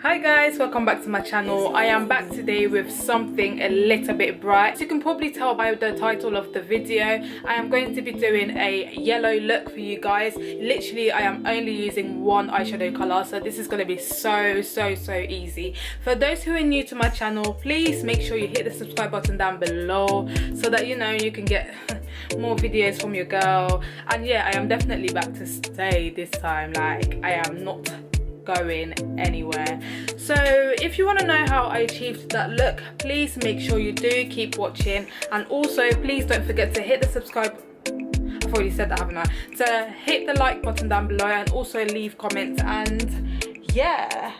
Hi guys, welcome back to my channel. I am back today with something a little bit bright. As you can probably tell by the title of the video, I am going to be doing a yellow look for you guys. Literally, I am only using one eyeshadow color, so this is going to be so easy. For those who are new to my channel, please make sure you hit the subscribe button down below so that you know you can get more videos from your girl. And yeah, I am definitely back to stay this time. Like, I am not going anywhere. So if you want to know how I achieved that look, please make sure you do keep watching, and also please don't forget to hit the subscribe, I've already said that, haven't I, to hit the like button down below, and also leave comments, and yeah,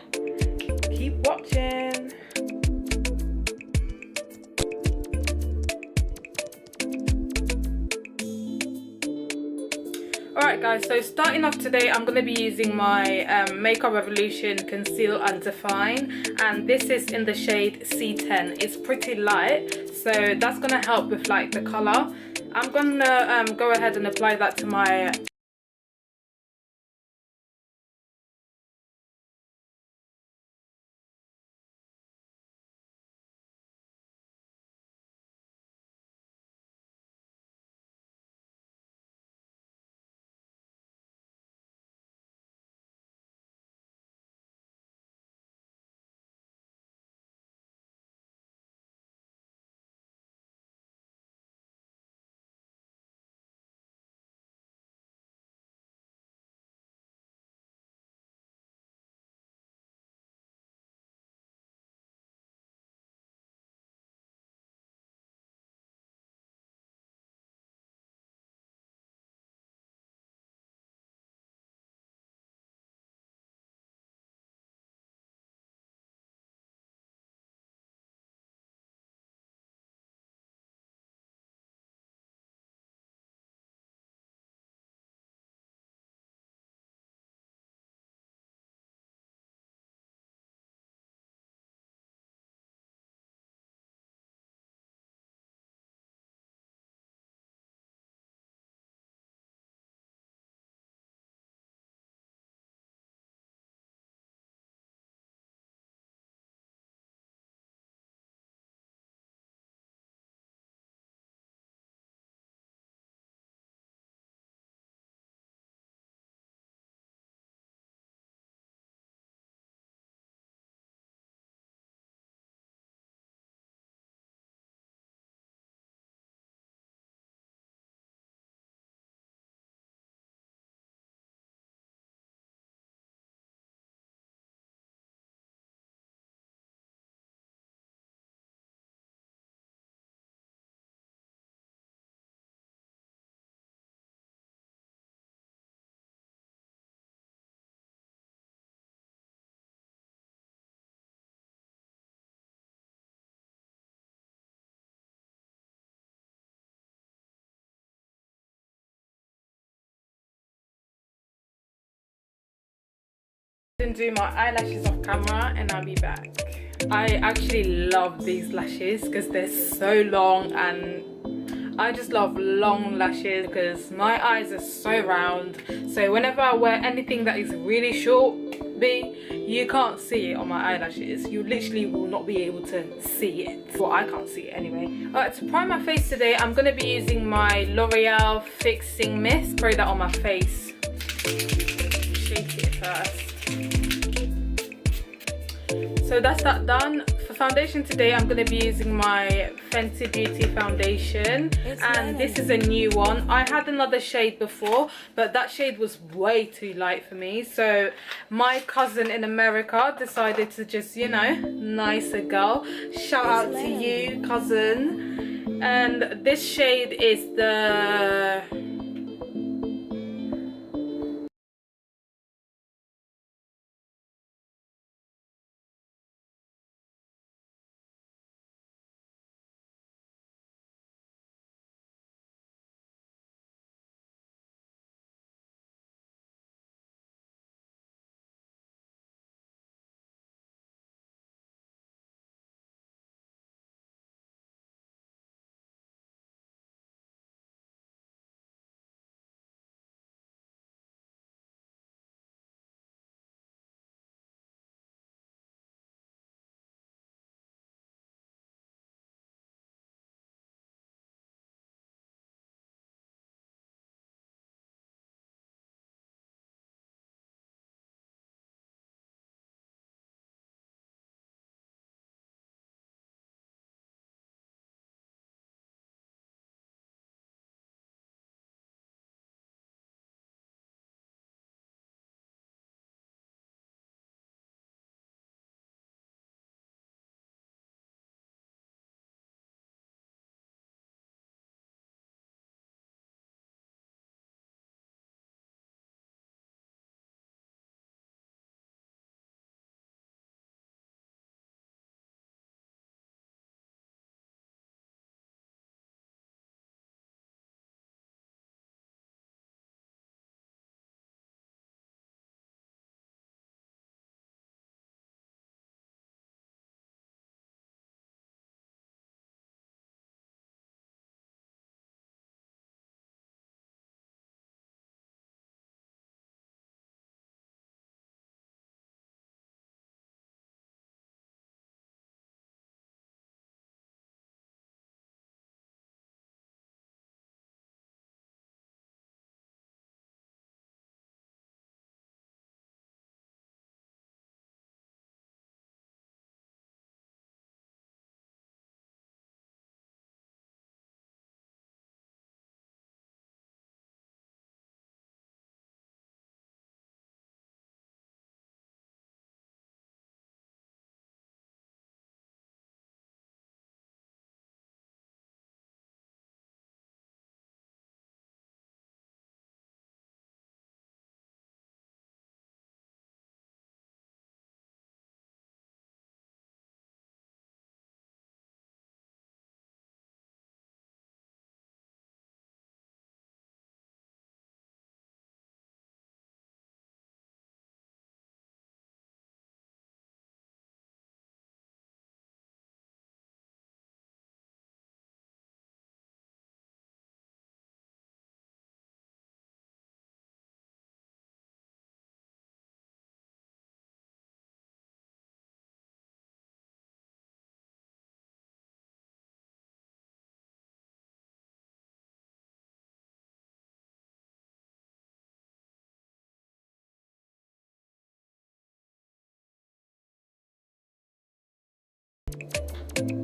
keep watching. Alright guys, so starting off today, I'm going to be using my Makeup Revolution Conceal and Define, and this is in the shade C10. It's pretty light, so that's going to help with like the colour. I'm going to go ahead and apply that to my do my eyelashes off camera, and I'll be back. I actually love these lashes because they're so long, and I just love long lashes because my eyes are so round. So whenever I wear anything that is really short, you can't see it on my eyelashes. You literally will not be able to see it. Well, I can't see it anyway. Alright, to prime my face today, I'm going to be using my L'Oreal Fixing Mist. Spray that on my face. Shake it first. So that's that done. For foundation today, I'm going to be using my Fenty Beauty foundation, and this is a new one. I had another shade before, but that shade was way too light for me, so my cousin in America decided to just, you know, nicer girl. Shout out to you, cousin. And this shade is the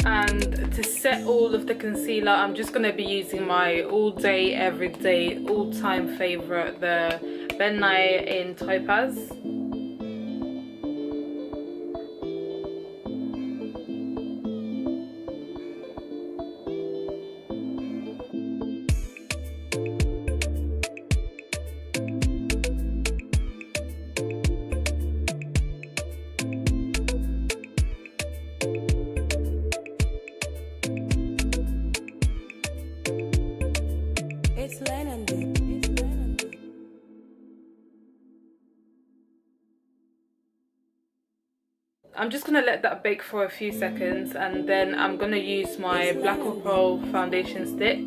And to set all of the concealer, I'm just going to be using my all day, everyday, all-time favourite, the Ben Nye in Topaz. I'm just going to let that bake for a few seconds, and then I'm going to use my Black or Pearl foundation stick.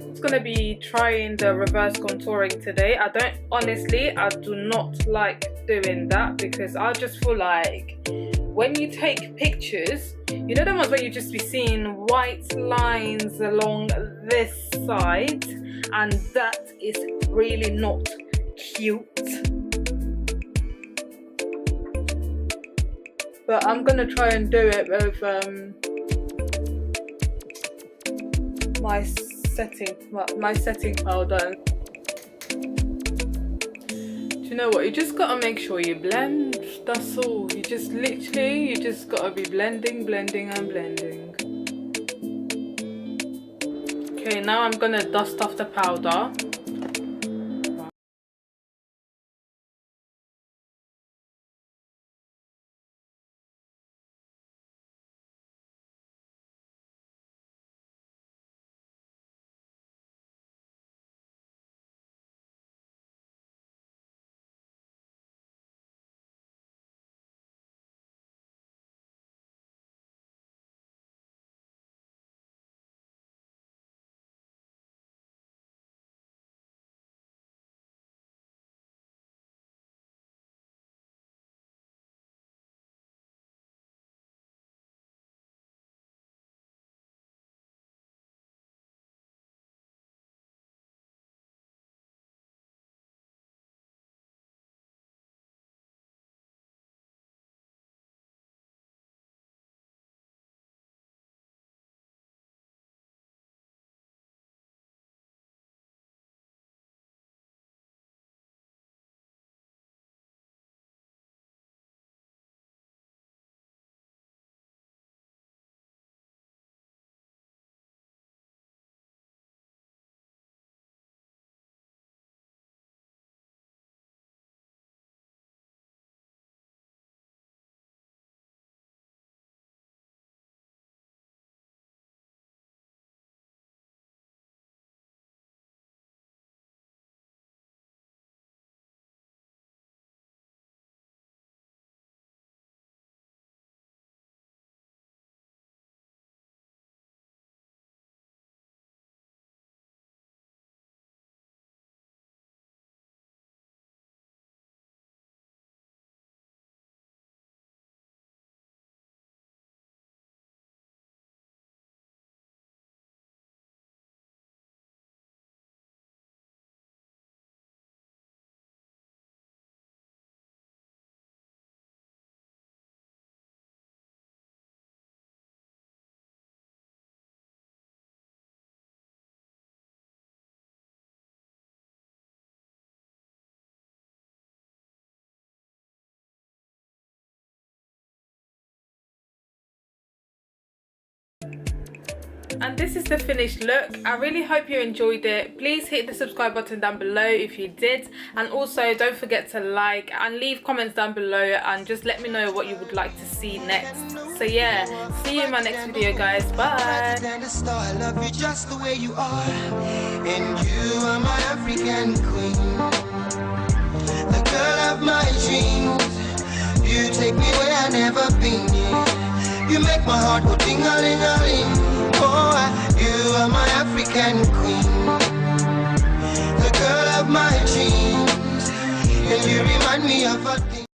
I'm going to be trying the reverse contouring today. I do not like doing that, because I just feel like when you take pictures, you know the ones where you just be seeing white lines along this side, and that is really not cute. But I'm gonna try and do it with my setting powder. You know what, you just gotta make sure you blend, that's all. You just gotta be blending and blending. Okay, now I'm gonna dust off the powder. And this is the finished look. I really hope you enjoyed it. Please hit the subscribe button down below if you did, and also don't forget to like and leave comments down below, and just let me know what you would like to see next. So yeah, see you in my next video, guys. Bye. I love you just the way you are, and you are my African queen, the girl of my dreams. You take me where I never been. You make my heart go ding-a-ling-a-ling. Oh, you are my African queen, the girl of my dreams, and you remind me of a thing.